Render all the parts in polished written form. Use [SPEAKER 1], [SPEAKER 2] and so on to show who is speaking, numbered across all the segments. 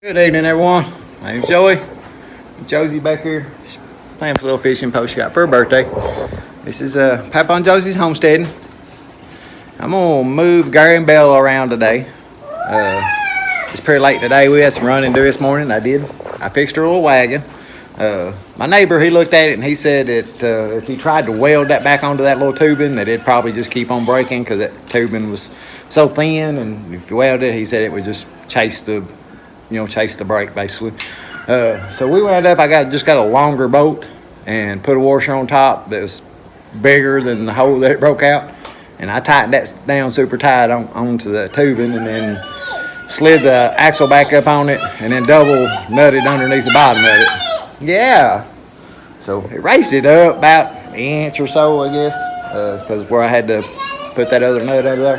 [SPEAKER 1] Good evening, everyone. My name's Joey. Josie back here playing for a little fishing post she got for her birthday. This is Papa and Josie's homesteading. I'm gonna move Gary and Bella around today. It's pretty late today. We had some running to do this morning. I fixed her little wagon. My neighbor, he looked at it and he said that if he tried to weld that back onto that little tubing, that it'd probably just keep on breaking because that tubing was so thin, and if you welded it, he said it would just chase the brake basically. So we wound up, I just got a longer boat and put a washer on top that was bigger than the hole that it broke out, and I tightened that down super tight onto the tubing, and then slid the axle back up on it, and then double nutted underneath the bottom of it. Yeah, so it raised it up about an inch or so, I guess, because where I had to put that other nut over there,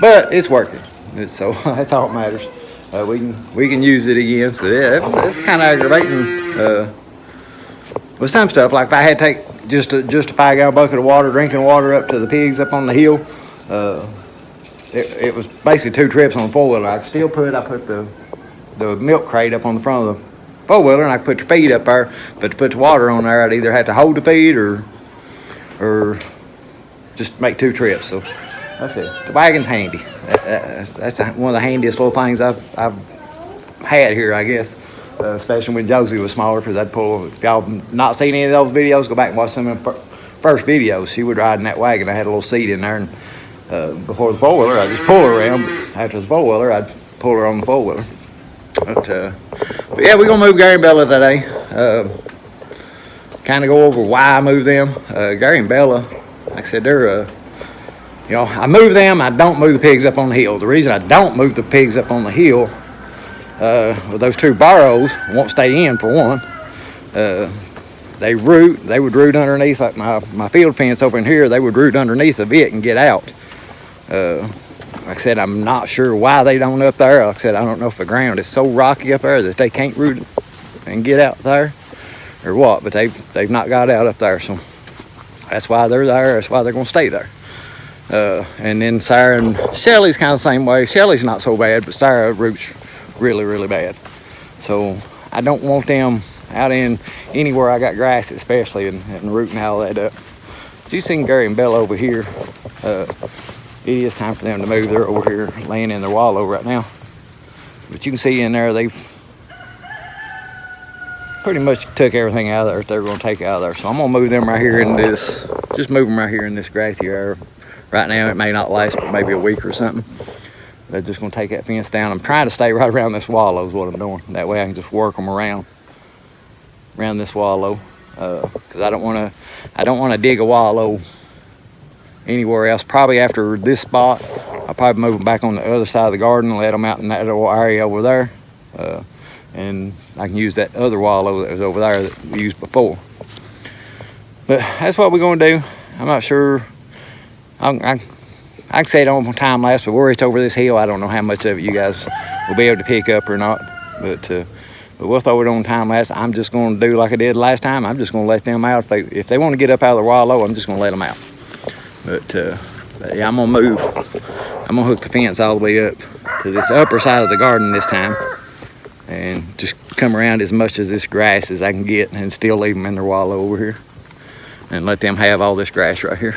[SPEAKER 1] but it's working. So that's all that matters. We can use it again. So yeah, it's kind of aggravating with some stuff. Like if I had to take just a 5-gallon bucket of water, drinking water up to the pigs up on the hill, it was basically 2 trips on the 4-wheeler. I put the milk crate up on the front of the 4-wheeler, and I could put the feed up there. But to put the water on there, I'd either have to hold the feed or just make 2 trips. So that's it. The wagon's handy. That's one of the handiest little things I've had here, I guess. Especially when Josie was smaller, because I'd pull. If y'all not seen any of those videos, go back and watch some of the first videos. She would ride in that wagon. I had a little seat in there, and before the 4-wheeler, I'd just pull her around. But after the 4-wheeler, I'd pull her on the 4-wheeler. But yeah, we're gonna move Gary and Bella today. Kind of go over why I moved them. Gary and Bella, like I said, they're I move them. I don't move the pigs up on the hill. The reason I don't move the pigs up on the hill, with those 2 burrows won't stay in for one. They would root underneath, like my field fence over in here. They would root underneath of it and get out. Like I said, I'm not sure why they don't up there. Like I said, I don't know if the ground is so rocky up there that they can't root and get out there or what, but they've not got out up there. So that's why they're there. That's why they're going to stay there. And then Sarah and Shelly's kind of the same way. Shelly's not so bad, but Sarah roots really, really bad. So I don't want them out in anywhere I got grass, especially, and rooting all that up. But you seen Gary and Bella over here. It is time for them to move. They're over here laying in their wallow right now. But you can see in there, they've pretty much took everything out of there that they're going to take out of there. So I'm going to move them right here in this, just move them right here in this grassy area. Right now, it may not last but maybe a week or something. They're just going to take that fence down. I'm trying to stay right around this wallow is what I'm doing. That way I can just work them around this wallow. Because I don't want to dig a wallow anywhere else. Probably after this spot, I'll probably move them back on the other side of the garden and let them out in that little area over there. And I can use that other wallow that was over there that we used before. But that's what we're going to do. I'm not sure. I can say it on time lapse, but where it's over this hill, I don't know how much of it you guys will be able to pick up or not. But we'll throw it on time lapse. I'm just going to do like I did last time. I'm just going to let them out. If they want to get up out of the wallow, I'm just going to let them out. But yeah, I'm going to move. I'm going to hook the fence all the way up to this upper side of the garden this time. And just come around as much of this grass as I can get and still leave them in their wallow over here. And let them have all this grass right here.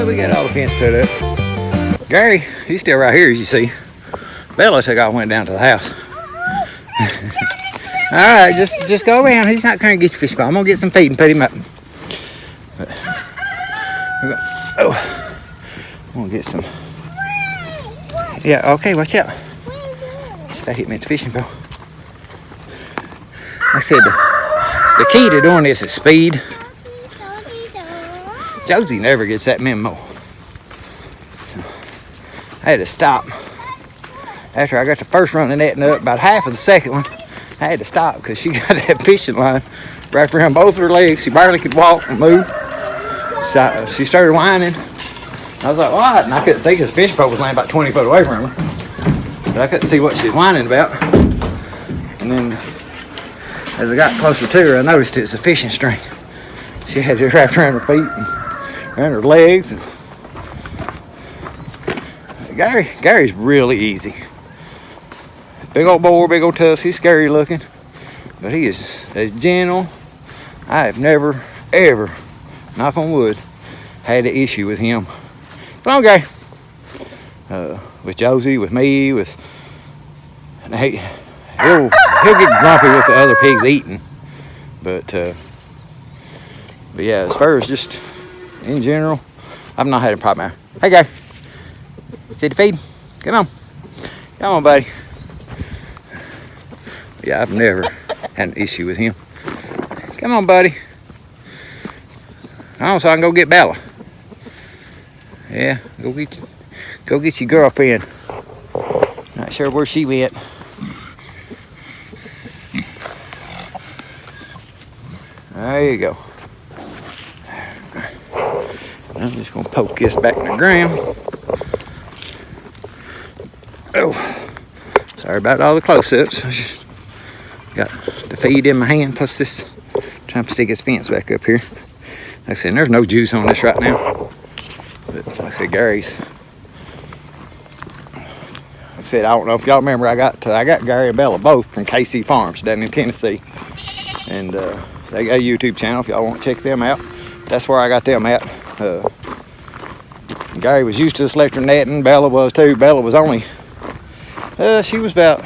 [SPEAKER 1] We got all the fence put up. Gary, he's still right here, as you see. Bella took off, went down to the house. All right, just go around. He's not trying to get your fish. I'm gonna get some feed and put him up. I'm gonna get some. Yeah, okay, watch out. That hit me at the fishing pole. Like I said, the key to doing this is speed. Josie never gets that memo. I had to stop After I got the first run of netting up, about half of the second one, I had to stop because she got that fishing line wrapped around both her legs. She barely could walk and move. So she started whining. I was like, what? And I couldn't see because the fishing pole was laying about 20 foot away from her. But I couldn't see what she was whining about. And then as I got closer to her, I noticed it's a fishing string. She had it wrapped around her feet and around her legs. And Gary's really easy. Big old boar, big old tusk. He's scary looking, but he is as gentle. I have never, ever, knock on wood, had an issue with him. Come on, Gary. With Josie, with me, with he'll get grumpy with the other pigs eating, but yeah, as far as just in general, I've not had a problem. Hey, Gary. See the feed? Come on, buddy. Yeah, I've never had an issue with him. Come on, buddy. Oh, so I can go get Bella. Yeah, go get your girlfriend. Not sure where she went. There you go. I'm just gonna poke this back in the ground. Oh, sorry about all the close-ups. Got the feed in my hand, plus this, trying to stick his fence back up here. Like I said, there's no juice on this right now. But like I said, Gary's. Like I said, I don't know if y'all remember, I got Gary and Bella both from KC Farms down in Tennessee. And they got a YouTube channel if y'all want to check them out. That's where I got them at. Gary was used to this electric netting, Bella was too. Bella was only, she was about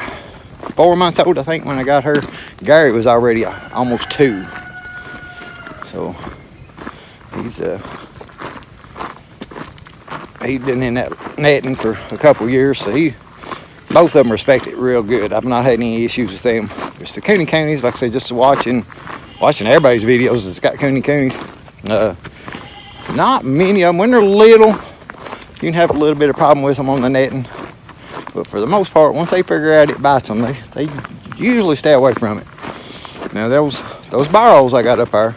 [SPEAKER 1] 4 months old, I think, when I got her. Gary was already almost 2. So he's been in that netting for a couple years, so both of them respect it real good. I've not had any issues with them. It's the Cooney Coonies, like I said, just watching everybody's videos that's got Cooney Coonies. Not many of them. When they're little, you can have a little bit of problem with them on the netting. But for the most part, once they figure out it bites them, they usually stay away from it. Now those barrels I got up there,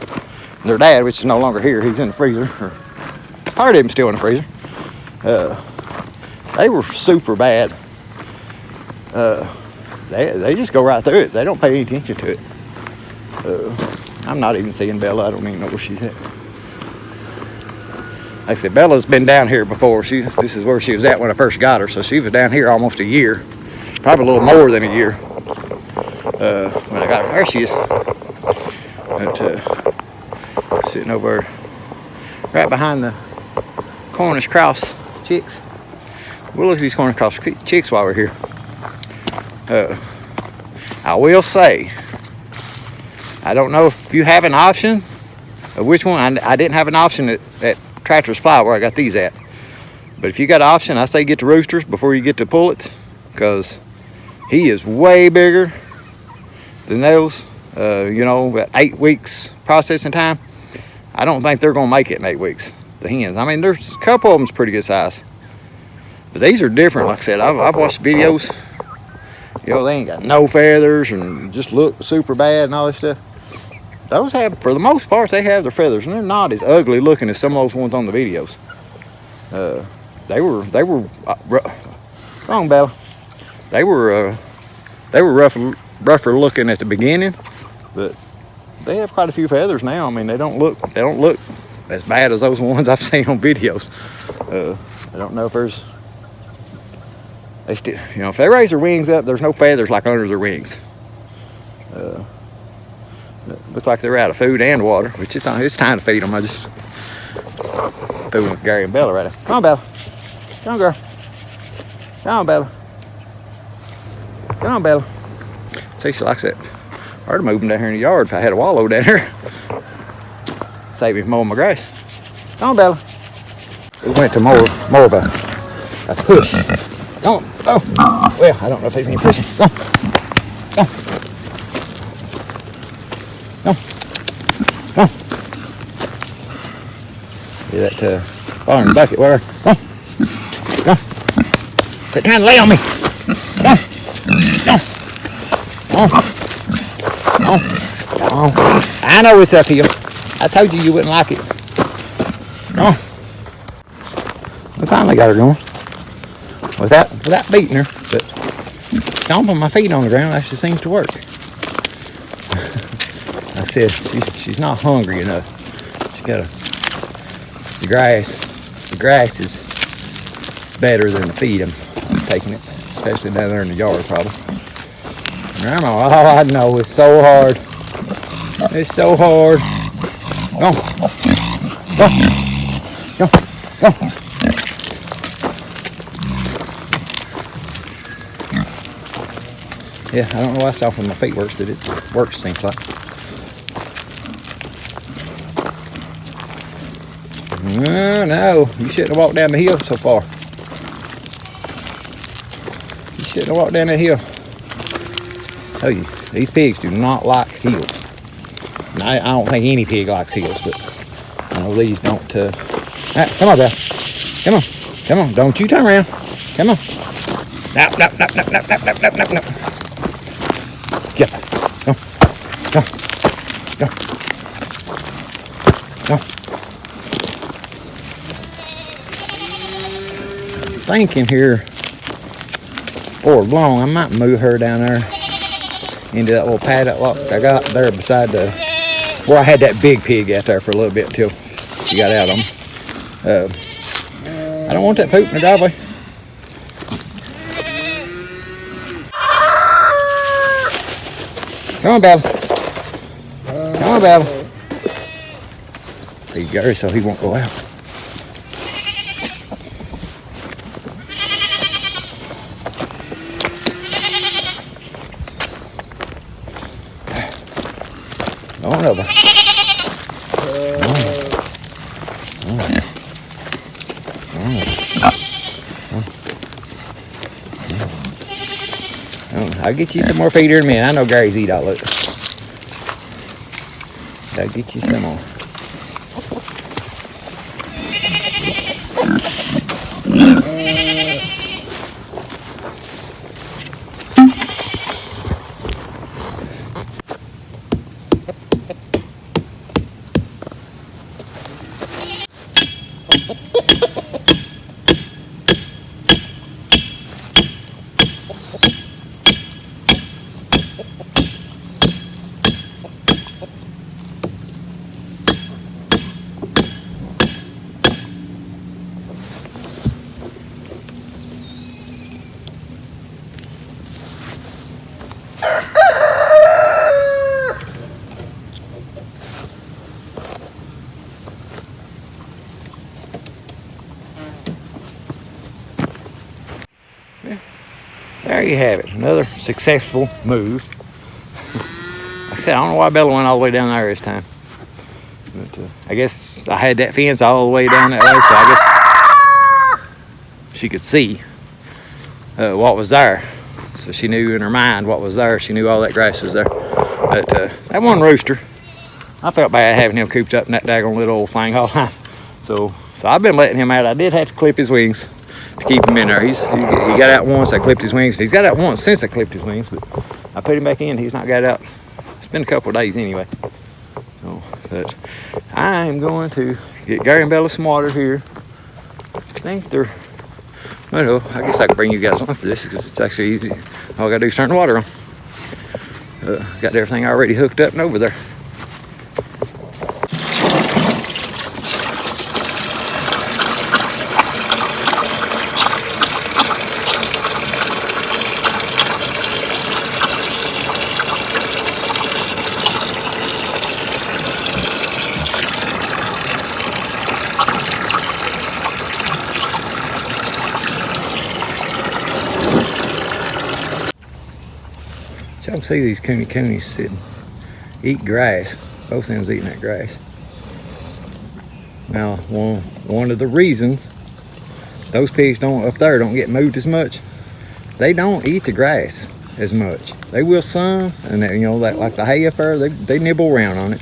[SPEAKER 1] their dad, which is no longer here, he's in the freezer, or part of him's still in the freezer. They were super bad. They just go right through it. They don't pay any attention to it. I'm not even seeing Bella. I don't even know where she's at. Like I said, Bella's been down here before. This is where she was at when I first got her. So she was down here almost a year. Probably a little more than a year. When I got her. There she is. But, sitting over right behind the Cornish cross chicks. We'll look at these Cornish cross chicks while we're here. I will say, I don't know if you have an option of which one. I didn't have an option at Tractor Supply where I got these at. But if you got an option, I say get the roosters before you get the pullets, because he is way bigger than those. At 8 weeks processing time, I don't think they're gonna make it in 8 weeks. The hens. I mean, there's a couple of them's pretty good size, but these are different. Like I said, I've watched videos. They ain't got no feathers and just look super bad and all this stuff. Those have, for the most part, they have their feathers, and they're not as ugly looking as some of those ones on the videos. They were wrong, Bella. They were rougher looking at the beginning, but they have quite a few feathers now. I mean, they don't look as bad as those ones I've seen on videos. I don't know if they still, if they raise their wings up, there's no feathers like under their wings. Looks like they're out of food and water, which it's time to feed them. I just fooling with Gary and Bella right now. Come on, Bella. Come on, girl. Come on, Bella. Come on, Bella. See, she likes it. I'd move them down here in the yard if I had a wallow down here. Save me from mowing my grass. Come on, Bella. We went to more of a push. Come on. Oh. Well, I don't know if he's any pushing. Come on. Come on. Come on. Come on. Yeah, that barn bucket, whatever. Come on. Come on. Quit trying to lay on me. Come I know it's uphill. I told you wouldn't like it. We finally got her going. Without beating her, but stomping my feet on the ground actually seems to work. I said she's not hungry enough. She got the grass is better than the feed I'm taking it, especially down there in the yard probably. Grandma, oh, I know, it's so hard. It's so hard. Go. Yeah, I don't know why stomping my feet works, but it works, seems like. No, you shouldn't have walked down the hill so far. You shouldn't have walked down that hill. I tell you, these pigs do not like hills. And I don't think any pig likes hills, but I know these don't. Right, come on, Belle. Come on. Don't you turn around. Come on. No. Get up. Go. Thinking here for long I might move her down there into that little paddock lot I got there beside where I had that big pig out there for a little bit until she got out on them. I don't want that poop in the driveway. Come on, Babble. Feed Gary so he won't go out. On over. I'll get you some more feed here in a minute. I know Gary's eat all of it. I'll get you some more. There you have it, another successful move. Like I said, I don't know why Bella went all the way down there this time. But I guess I had that fence all the way down that way, so I guess she could see what was there. So she knew in her mind what was there. She knew all that grass was there. But that one rooster, I felt bad having him cooped up in that daggone little old thing all the time. So I've been letting him out. I did have to clip his wings to keep him in there. He got out once, I clipped his wings. He's got out once since I clipped his wings, but I put him back in. He's not got out. It's been a couple of days anyway. So, but I am going to get Gary and Bella some water here. I think they're, well, I guess I can bring you guys on for this because it's actually easy. All I gotta do is turn the water on. Got everything already hooked up and over there. Y'all can see these coonies sitting, eat grass. Both of them's eating that grass. Now, one of the reasons those pigs up there don't get moved as much, they don't eat the grass as much. They will some, and that, like the hay up there, they nibble around on it.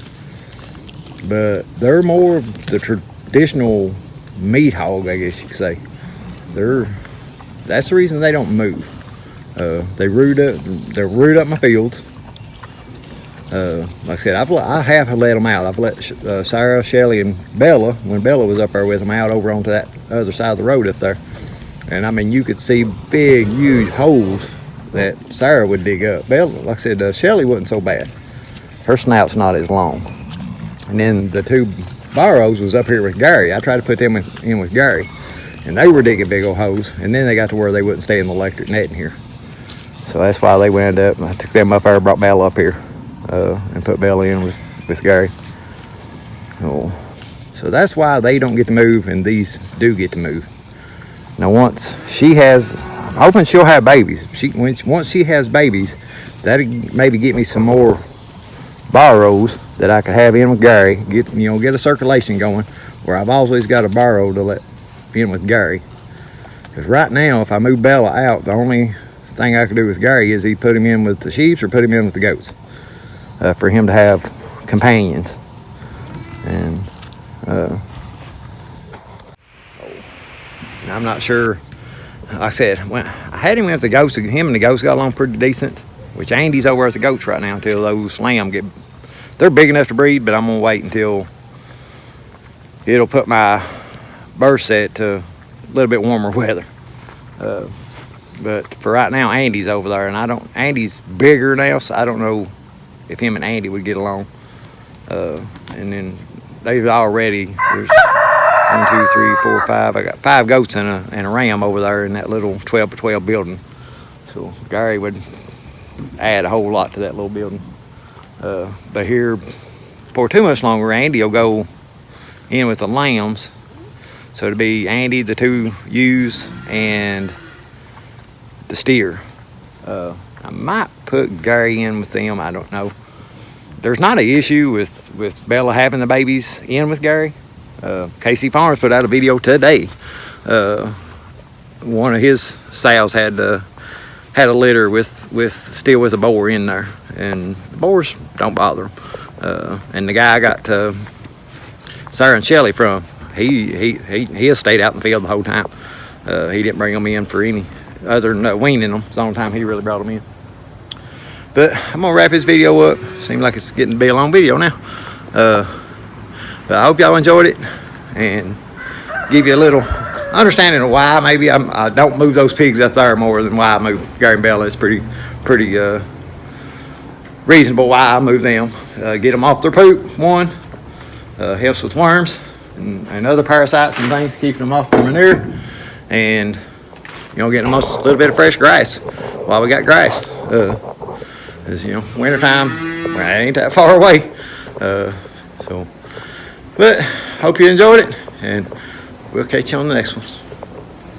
[SPEAKER 1] But they're more of the traditional meat hog, I guess you could say. That's the reason they don't move. They're root up my fields. Like I said, I have let them out. I've let Sarah, Shelly, and Bella, when Bella was up there with them, out over onto that other side of the road up there. And I mean, you could see big, huge holes that Sarah would dig up. Bella, like I said, Shelly wasn't so bad. Her snout's not as long. And then the two burrows was up here with Gary. I tried to put them in with Gary, and they were digging big old holes. And then they got to where they wouldn't stay in the electric net in here. So that's why they wound up. I took them up there, brought Bella up here, and put Bella in with Gary. So that's why they don't get to move, and these do get to move. Now, once she has, I'm hoping she'll have babies. Once she has babies, that'll maybe get me some more burrows that I could have in with Gary. Get a circulation going, where I've always got a burrow to let in with Gary. Because right now, if I move Bella out, the only thing I could do with Gary is either put him in with the sheep or put him in with the goats, for him to have companions. And I'm not sure. Like I said, when I had him with the goats, him and the goats got along pretty decent. Which Andy's over at the goats right now until those lamb they're big enough to breed, but I'm gonna wait until it'll put my birth set to a little bit warmer weather. But for right now, Andy's over there, and Andy's bigger now, so I don't know if him and Andy would get along. And then they've already, there's 1, 2, 3, 4, 5. I got 5 goats and a ram over there in that little 12 by 12 building. So Gary would add a whole lot to that little building. But here, for too much longer, Andy will go in with the lambs. So it'll be Andy, the 2 ewes, and the steer. I might put Gary in with them, I don't know. There's not an issue with Bella having the babies in with Gary. KC Farms put out a video today. One of his sows had a litter still with a boar in there, and the boars don't bother them. And the guy I got Sarah and Shelly from, he has stayed out in the field the whole time. He didn't bring them in for any other than weaning them. It's the only time he really brought them in. But I'm gonna wrap this video up. Seems like it's getting to be a long video now. But I hope y'all enjoyed it, and give you a little understanding of why maybe I don't move those pigs up there more than why I move Gary and Bella. It's pretty reasonable why I move them. Get them off their poop, one. Helps with worms and other parasites and things, keeping them off the manure, and getting them a little bit of fresh grass while we got grass. As wintertime, well, it ain't that far away. But hope you enjoyed it, and we'll catch you on the next one.